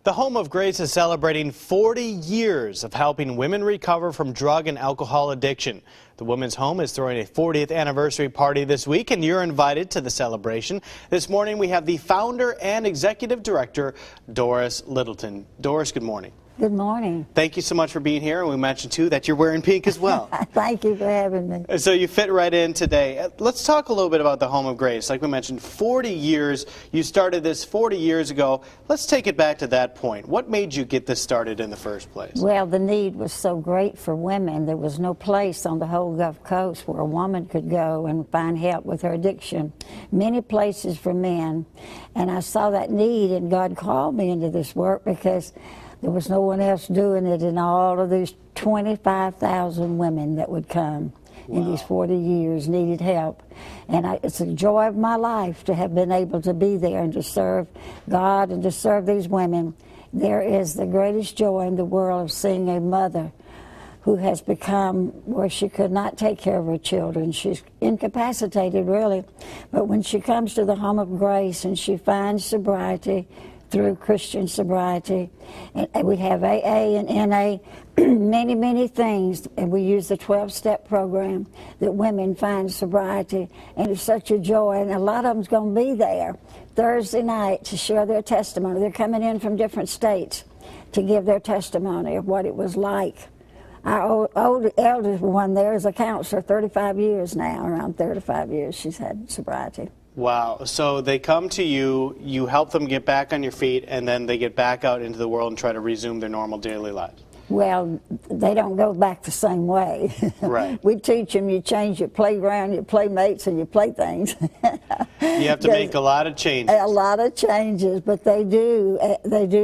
The Home of Grace is celebrating 40 years of helping women recover from drug and alcohol addiction. The Women's Home is throwing a 40th anniversary party this week, and you're invited to the celebration. This morning we have the founder and executive director, Doris Littleton. Doris, good morning. Good morning. Thank you so much for being here, and we mentioned too that you're wearing pink as well. Thank you for having me. So you fit right in today. Let's talk a little bit about the Home of Grace. Like we mentioned, 40 years. You started this 40 years ago. Let's take it back to that point. What made you get this started in the first place? Well, the need was so great for women. There was no place on the whole Gulf Coast where a woman could go and find help with her addiction. Many places for men. And I saw that need, and God called me into this work because there was no one else doing it, and all of these 25,000 women that would come in these 40 years needed help. And it's a joy of my life to have been able to be there and to serve God and to serve these women. There is the greatest joy in the world of seeing a mother who has become where she could not take care of her children. She's incapacitated, really. But when she comes to the Home of Grace and she finds sobriety, through Christian sobriety, and we have AA and NA, many, many things, and we use the 12-step program that women find sobriety, and it's such a joy, and a lot of them's going to be there Thursday night to share their testimony. They're coming in from different states to give their testimony of what it was like. Our eldest one there is a counselor, 35 years now, around 35 years she's had sobriety. Wow. So they come to you, you help them get back on your feet, and then they get back out into the world and try to resume their normal daily lives. Well, they don't go back the same way. Right. We teach them, you change your playground, your playmates, and your playthings. You have to make a lot of changes. A lot of changes, but they do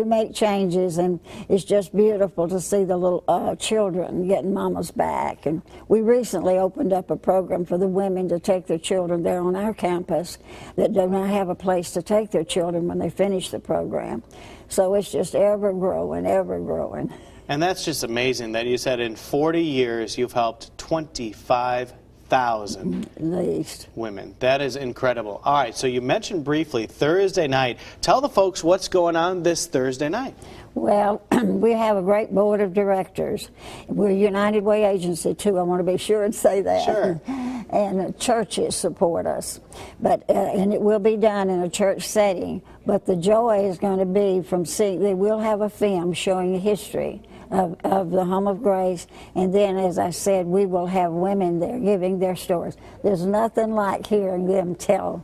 make changes, and it's just beautiful to see the little children getting mama's back. And we recently opened up a program for the women to take their children there on our campus that do not have a place to take their children when they finish the program. So it's just ever growing, ever growing. And that's just amazing that you said in 40 years you've helped 25,000 at least women. That is incredible. All right, so you mentioned briefly Thursday night. Tell the folks what's going on this Thursday night. Well, we have a great board of directors. We're a United Way agency, too. I want to be sure and say that. Sure. And churches support us. But and it will be done in a church setting. But the joy is going to be from seeing, they will have a film showing the history of the Home of Grace. And then, as I said, we will have women there giving their stories. There's nothing like hearing them tell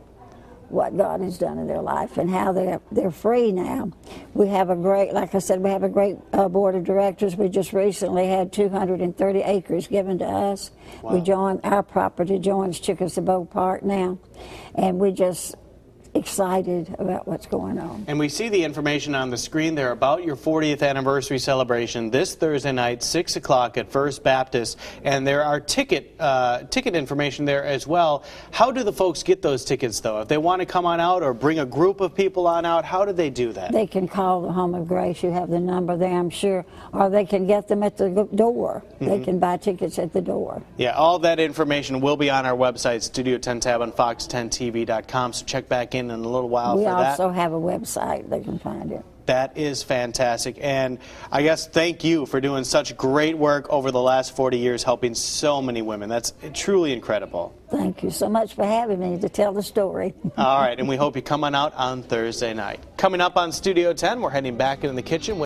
what God has done in their life and how they're free now. We have a great, like I said, we have a great board of directors. We just recently had 230 acres given to us. Wow. Our property joins Chickasaw Park now, and we just excited about what's going on. And we see the information on the screen there about your 40th anniversary celebration this Thursday night, 6 o'clock at First Baptist, and there are ticket information there as well. How do the folks get those tickets, though? If they want to come on out or bring a group of people on out, how do they do that? They can call the Home of Grace. You have the number there, I'm sure, or they can get them at the door. They can buy tickets at the door. Yeah, all that information will be on our website, Studio10 tab on fox10tv.com, so check back in a little while we for that. We also have a website. They can find it. That is fantastic. And I guess thank you for doing such great work over the last 40 years, helping so many women. That's truly incredible. Thank you so much for having me to tell the story. All right, and we hope you come on out on Thursday night. Coming up on Studio 10, we're heading back into the kitchen with